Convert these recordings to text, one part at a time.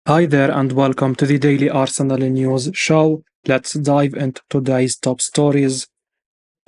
Hi there and welcome to the Daily Arsenal News Show. Let's dive into today's top stories.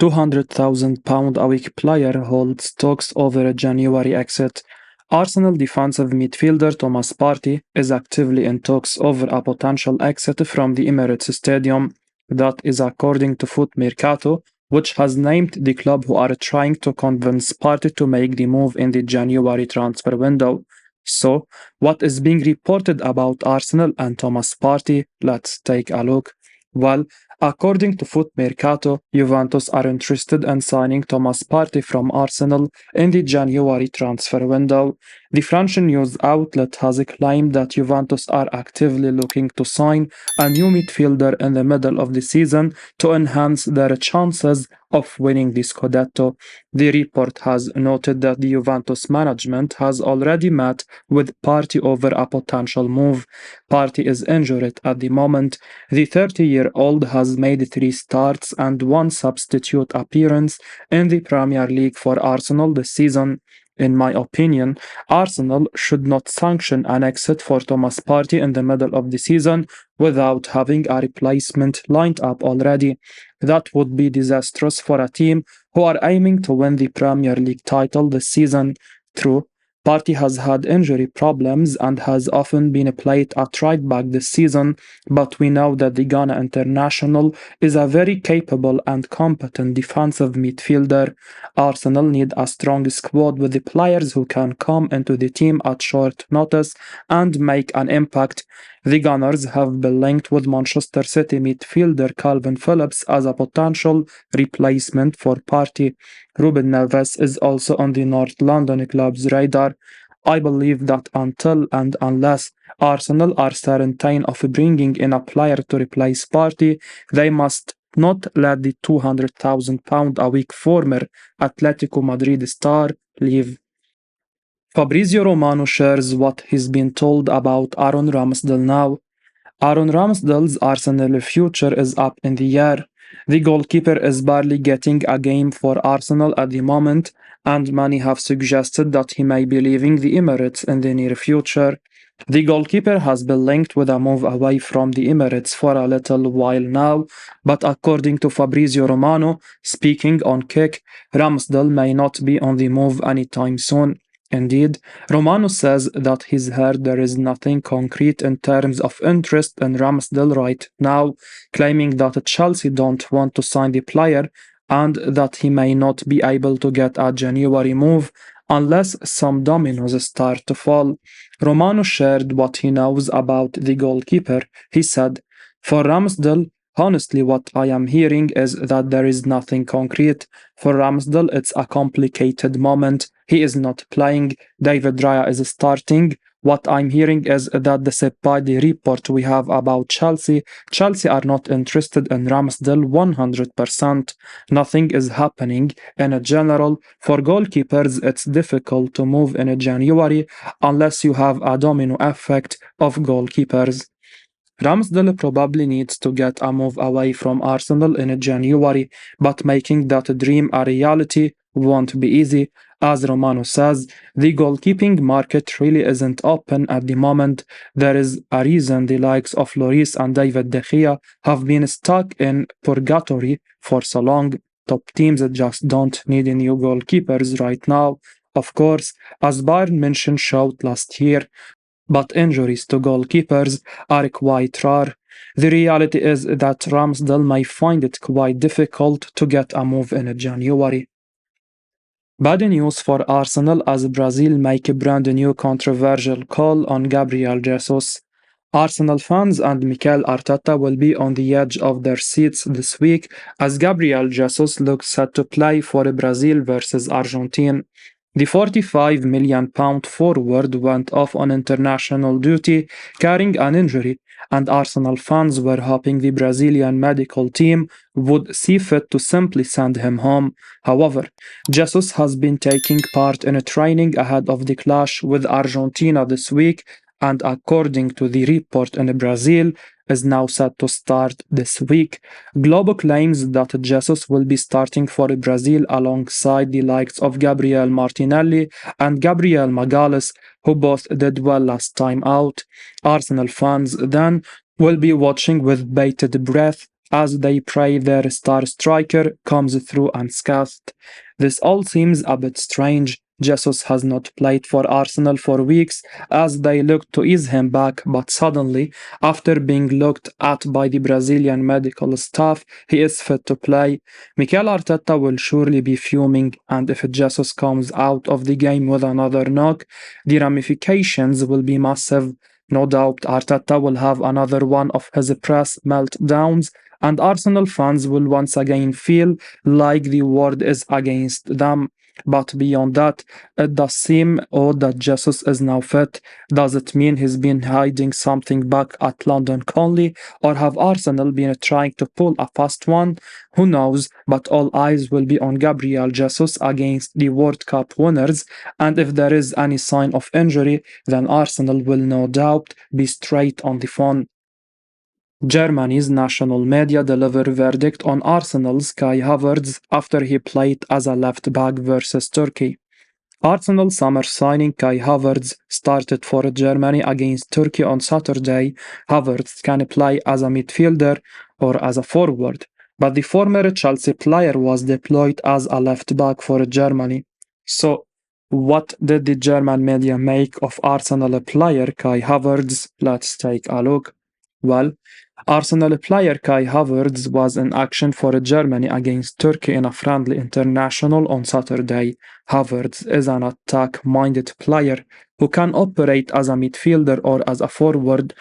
£200,000 a week player holds talks over a January exit. Arsenal defensive midfielder Thomas Partey is actively in talks over a potential exit from the Emirates Stadium. That is according to FootMercato, which has named the club who are trying to convince Partey to make the move in the January transfer window. So, what is being reported about Arsenal and Thomas Partey? Let's take a look. Well, according to FootMercato, Juventus are interested in signing Thomas Partey from Arsenal in the January transfer window. The French news outlet has claimed that Juventus are actively looking to sign a new midfielder in the middle of the season to enhance their chances of winning the Scudetto. The report has noted that the Juventus management has already met with Partey over a potential move. Partey is injured at the moment. The 30-year-old has made 3 starts and 1 substitute appearance in the Premier League for Arsenal this season. In my opinion, Arsenal should not sanction an exit for Thomas Partey in the middle of the season without having a replacement lined up already. That would be disastrous for a team who are aiming to win the Premier League title this season. True, Partey has had injury problems and has often been played at right back this season, but we know that the Ghana international is a very capable and competent defensive midfielder. Arsenal need a strong squad with the players who can come into the team at short notice and make an impact. The Gunners have been linked with Manchester City midfielder Calvin Phillips as a potential replacement for Partey. Ruben Neves is also on the North London club's radar. I believe that until and unless Arsenal are certain of bringing in a player to replace Partey, they must not let the £200,000 a week former Atletico Madrid star leave. Fabrizio Romano shares what he's been told about Aaron Ramsdale now. Aaron Ramsdale's Arsenal future is up in the air. The goalkeeper is barely getting a game for Arsenal at the moment, and many have suggested that he may be leaving the Emirates in the near future. The goalkeeper has been linked with a move away from the Emirates for a little while now, but according to Fabrizio Romano, speaking on Kick, Ramsdale may not be on the move anytime soon. Indeed, Romano says that he's heard there is nothing concrete in terms of interest in Ramsdale right now, claiming that Chelsea don't want to sign the player and that he may not be able to get a January move unless some dominoes start to fall. Romano shared what he knows about the goalkeeper. He said, "For Ramsdale, honestly, what I am hearing is that there is nothing concrete. For Ramsdale, it's a complicated moment. He is not playing. David Raya is starting. What I'm hearing is that despite the report we have about Chelsea are not interested in Ramsdale 100%. Nothing is happening. In general, for goalkeepers, it's difficult to move in January unless you have a domino effect of goalkeepers." Ramsdale probably needs to get a move away from Arsenal in January, but making that dream a reality won't be easy. As Romano says, the goalkeeping market really isn't open at the moment. There is a reason the likes of Lloris and David De Gea have been stuck in purgatory for so long. Top teams just don't need new goalkeepers right now. Of course, as Bayern München showed last year, but injuries to goalkeepers are quite rare. The reality is that Ramsdale may find it quite difficult to get a move in January. Bad news for Arsenal as Brazil make a brand new controversial call on Gabriel Jesus. Arsenal fans and Mikel Arteta will be on the edge of their seats this week as Gabriel Jesus looks set to play for Brazil versus Argentina. The £45 million forward went off on international duty carrying an injury, and Arsenal fans were hoping the Brazilian medical team would see fit to simply send him home. However, Jesus has been taking part in a training ahead of the clash with Argentina this week, and according to the report in Brazil, is now set to start this week. Globo claims that Jesus will be starting for Brazil alongside the likes of Gabriel Martinelli and Gabriel Magalhaes, who both did well last time out. Arsenal fans then will be watching with bated breath as they pray their star striker comes through unscathed. This all seems a bit strange. Jesus has not played for Arsenal for weeks as they look to ease him back, but suddenly, after being looked at by the Brazilian medical staff, he is fit to play. Mikel Arteta will surely be fuming, and if Jesus comes out of the game with another knock, the ramifications will be massive. No doubt Arteta will have another one of his press meltdowns, and Arsenal fans will once again feel like the world is against them. But beyond that, it does seem odd that Jesus is now fit. Does it mean he's been hiding something back at London Conley, or have Arsenal been trying to pull a fast one? Who knows, but all eyes will be on Gabriel Jesus against the World Cup winners, and if there is any sign of injury, then Arsenal will no doubt be straight on the phone. Germany's national media deliver verdict on Arsenal's Kai Havertz after he played as a left back versus Turkey. Arsenal summer signing Kai Havertz started for Germany against Turkey on Saturday. Havertz can play as a midfielder or as a forward, but the former Chelsea player was deployed as a left back for Germany. So, what did the German media make of Arsenal player Kai Havertz? Let's take a look. Well, Arsenal player Kai Havertz was in action for Germany against Turkey in a friendly international on Saturday. Havertz is an attack-minded player who can operate as a midfielder or as a forward,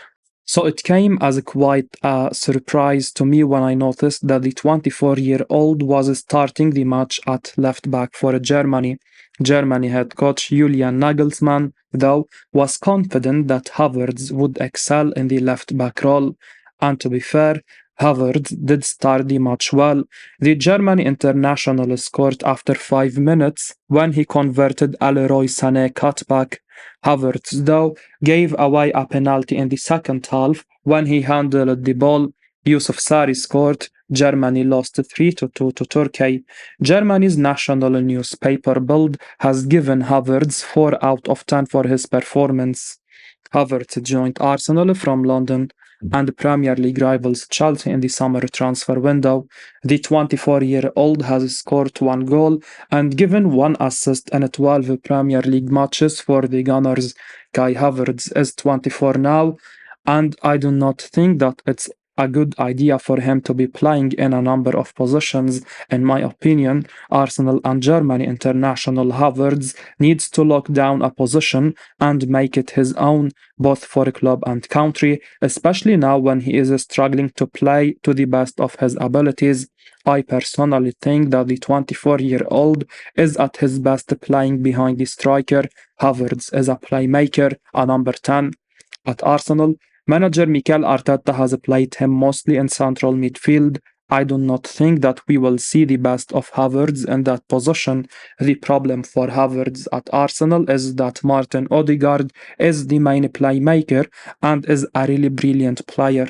so it came as quite a surprise to me when I noticed that the 24-year-old was starting the match at left back for Germany. Germany head coach Julian Nagelsmann, though, was confident that Havertz would excel in the left back role. And to be fair, Havertz did start the match well. The German international scored after 5 minutes when he converted a Leroy Sané cutback. Havertz, though, gave away a penalty in the second half when he handled the ball. Yusuf Sari scored. Germany lost 3-2 to Turkey. Germany's national newspaper Bild has given Havertz 4 out of 10 for his performance. Havertz joined Arsenal from London and Premier League rivals Chelsea in the summer transfer window. The 24-year-old has scored 1 goal and given 1 assist in 12 Premier League matches for the Gunners. Kai Havertz is 24 now, and I do not think that it's a good idea for him to be playing in a number of positions. In my opinion, Arsenal and Germany international Havertz needs to lock down a position and make it his own, both for club and country, especially now when he is struggling to play to the best of his abilities. I personally think that the 24-year-old is at his best playing behind the striker. Havertz is a playmaker, a number 10. At Arsenal, manager Mikel Arteta has played him mostly in central midfield. I do not think that we will see the best of Havertz in that position. The problem for Havertz at Arsenal is that Martin Odegaard is the main playmaker and is a really brilliant player.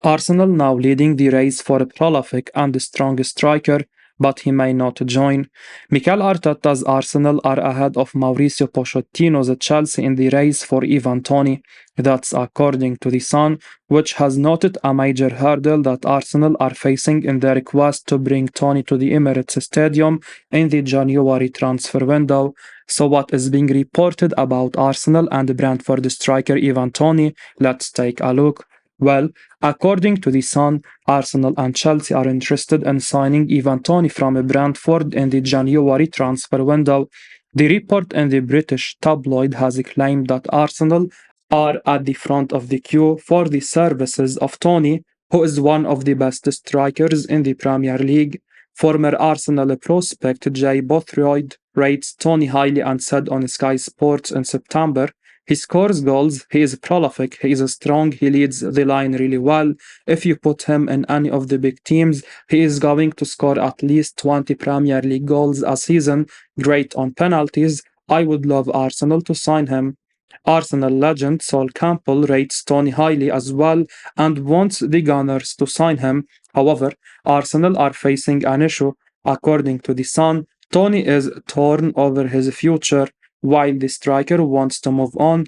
Arsenal now leading the race for a prolific and strong striker, but he may not join. Mikel Arteta's Arsenal are ahead of Mauricio Pochettino's Chelsea in the race for Ivan Toney. That's according to The Sun, which has noted a major hurdle that Arsenal are facing in their quest to bring Toney to the Emirates Stadium in the January transfer window. So what is being reported about Arsenal and Brentford striker Ivan Toney? Let's take a look. Well, according to The Sun, Arsenal and Chelsea are interested in signing Ivan Toney from Brentford in the January transfer window. The report in the British tabloid has claimed that Arsenal are at the front of the queue for the services of Toney, who is one of the best strikers in the Premier League. Former Arsenal prospect Jay Bothroyd rates Toney highly and said on Sky Sports in September, "He scores goals, he is prolific, he is strong, he leads the line really well. If you put him in any of the big teams, he is going to score at least 20 Premier League goals a season, great on penalties. I would love Arsenal to sign him." Arsenal legend Sol Campbell rates Tony highly as well and wants the Gunners to sign him. However, Arsenal are facing an issue. According to The Sun, Tony is torn over his future. While the striker wants to move on,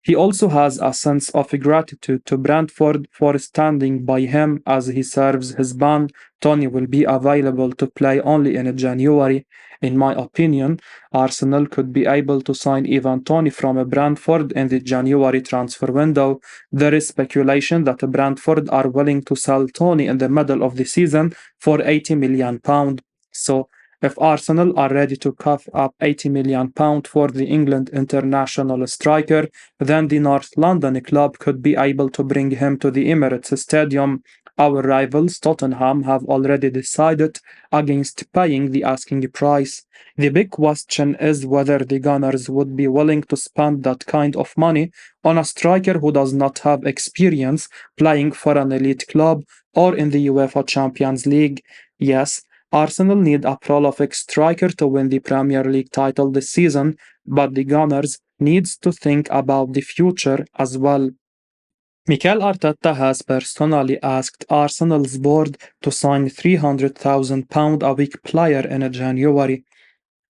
he also has a sense of gratitude to Brentford for standing by him as he serves his ban. Tony will be available to play only in January. In my opinion, Arsenal could be able to sign Ivan Tony from Brentford in the January transfer window. There is speculation that Brentford are willing to sell Tony in the middle of the season for £80 million. So, if Arsenal are ready to cough up £80 million for the England international striker, then the North London club could be able to bring him to the Emirates Stadium. Our rivals Tottenham have already decided against paying the asking price. The big question is whether the Gunners would be willing to spend that kind of money on a striker who does not have experience playing for an elite club or in the UEFA Champions League. Yes, Arsenal need a prolific striker to win the Premier League title this season, but the Gunners needs to think about the future as well. Mikel Arteta has personally asked Arsenal's board to sign £300,000 a week player in January.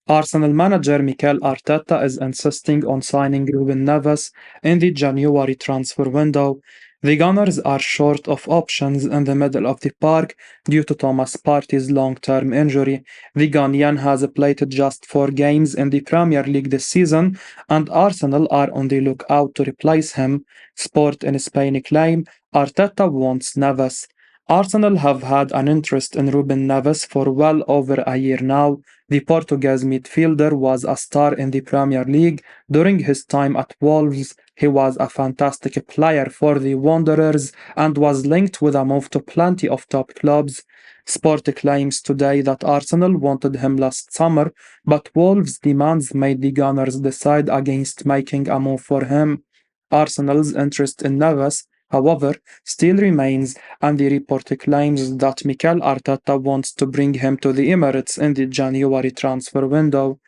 Arsenal manager Mikel Arteta is insisting on signing Ruben Neves in the January transfer window. The Gunners are short of options in the middle of the park due to Thomas Partey's long-term injury. The Ghanaian has played just 4 games in the Premier League this season, and Arsenal are on the lookout to replace him. Sport in Spain claim Arteta wants Neves. Arsenal have had an interest in Ruben Neves for well over a year now. The Portuguese midfielder was a star in the Premier League during his time at Wolves. He was a fantastic player for the Wanderers and was linked with a move to plenty of top clubs. Sport claims today that Arsenal wanted him last summer, but Wolves' demands made the Gunners decide against making a move for him. Arsenal's interest in Neves, however, still remains, and the report claims that Mikel Arteta wants to bring him to the Emirates in the January transfer window.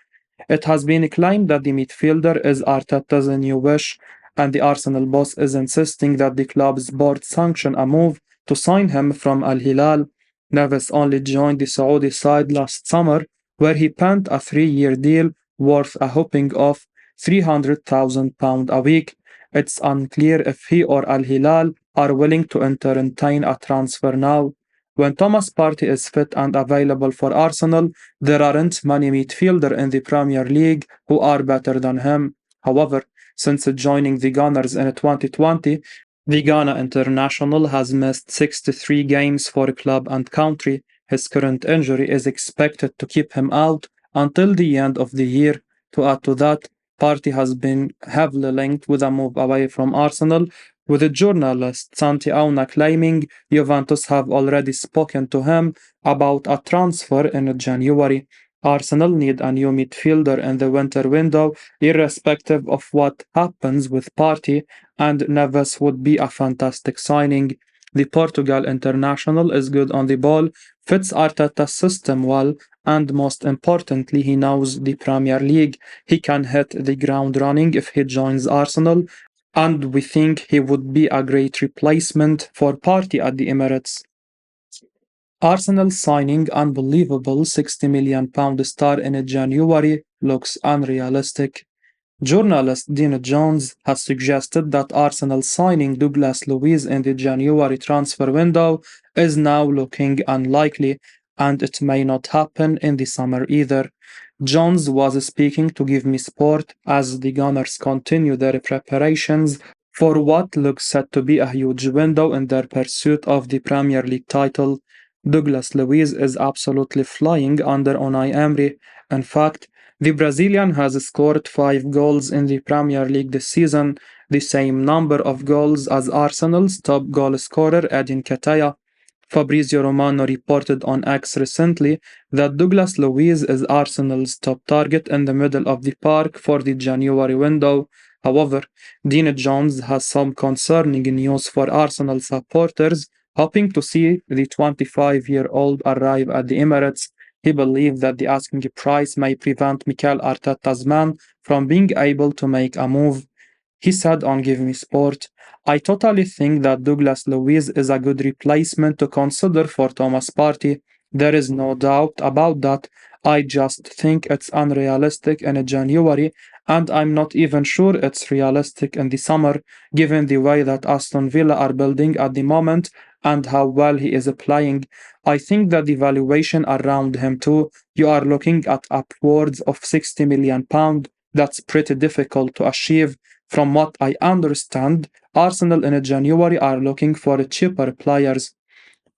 It has been claimed that the midfielder is Arteta's new wish, and the Arsenal boss is insisting that the club's board sanction a move to sign him from Al Hilal. Neves only joined the Saudi side last summer, where he penned a 3-year deal worth a whopping of £300,000 a week. It's unclear if he or Al Hilal are willing to entertain a transfer now. When Thomas Partey is fit and available for Arsenal, there aren't many midfielders in the Premier League who are better than him. However, since joining the Gunners in 2020, the Ghana international has missed 63 games for club and country. His current injury is expected to keep him out until the end of the year. To add to that, Partey has been heavily linked with a move away from Arsenal, with the journalist Santi Auna claiming Juventus have already spoken to him about a transfer in January. Arsenal need a new midfielder in the winter window, irrespective of what happens with Partey, and Neves would be a fantastic signing. The Portugal international is good on the ball, fits Arteta's system well, and most importantly, he knows the Premier League. He can hit the ground running if he joins Arsenal, and we think he would be a great replacement for Partey at the Emirates. Arsenal signing unbelievable £60 million star in January looks unrealistic. Journalist Dean Jones has suggested that Arsenal signing Douglas Luiz in the January transfer window is now looking unlikely, and it may not happen in the summer either. Jones was speaking to Give Me Sport as the Gunners continue their preparations for what looks set to be a huge window in their pursuit of the Premier League title. Douglas Luiz is absolutely flying under Unai Emery. In fact, the Brazilian has scored 5 goals in the Premier League this season, the same number of goals as Arsenal's top goal scorer Edin Ketia. Fabrizio Romano reported on X recently that Douglas Luiz is Arsenal's top target in the middle of the park for the January window. However, Dean Jones has some concerning news for Arsenal supporters hoping to see the 25-year-old arrive at the Emirates. He believes that the asking price may prevent Mikel Arteta's man from being able to make a move. He said on Give Me Sport, I totally think that Douglas Luiz is a good replacement to consider for Thomas Partey. There is no doubt about that. I just think it's unrealistic in January, and I'm not even sure it's realistic in the summer, given the way that Aston Villa are building at the moment and how well he is playing. I think that the valuation around him too, you are looking at upwards of £60 million. That's pretty difficult to achieve. From what I understand, Arsenal in January are looking for cheaper players.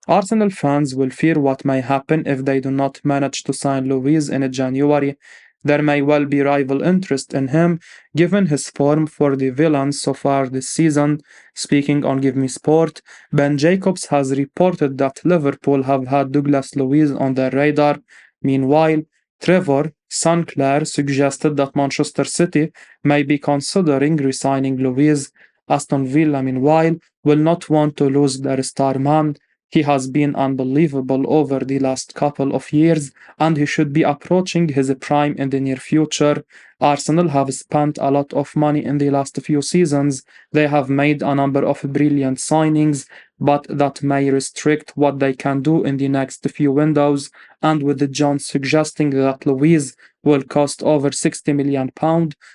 Arsenal fans will fear what may happen if they do not manage to sign Luiz in January. There may well be rival interest in him, given his form for the Villains so far this season. Speaking on Give Me Sport, Ben Jacobs has reported that Liverpool have had Douglas Luiz on their radar. Meanwhile, Trevor Sinclair suggested that Manchester City may be considering re-signing Luiz. Aston Villa, meanwhile, will not want to lose their star man. He has been unbelievable over the last couple of years, and he should be approaching his prime in the near future. Arsenal have spent a lot of money in the last few seasons. They have made a number of brilliant signings, but that may restrict what they can do in the next few windows. And with John suggesting that Luiz will cost over £60 million,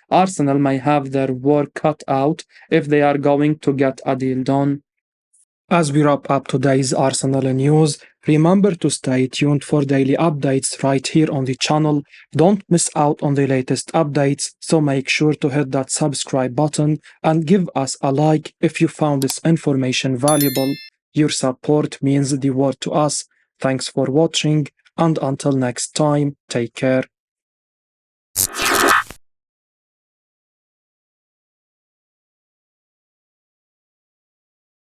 Arsenal may have their work cut out if they are going to get a deal done. As we wrap up today's Arsenal news, remember to stay tuned for daily updates right here on the channel. Don't miss out on the latest updates, so make sure to hit that subscribe button and give us a like if you found this information valuable. Your support means the world to us. Thanks for watching, and until next time, take care.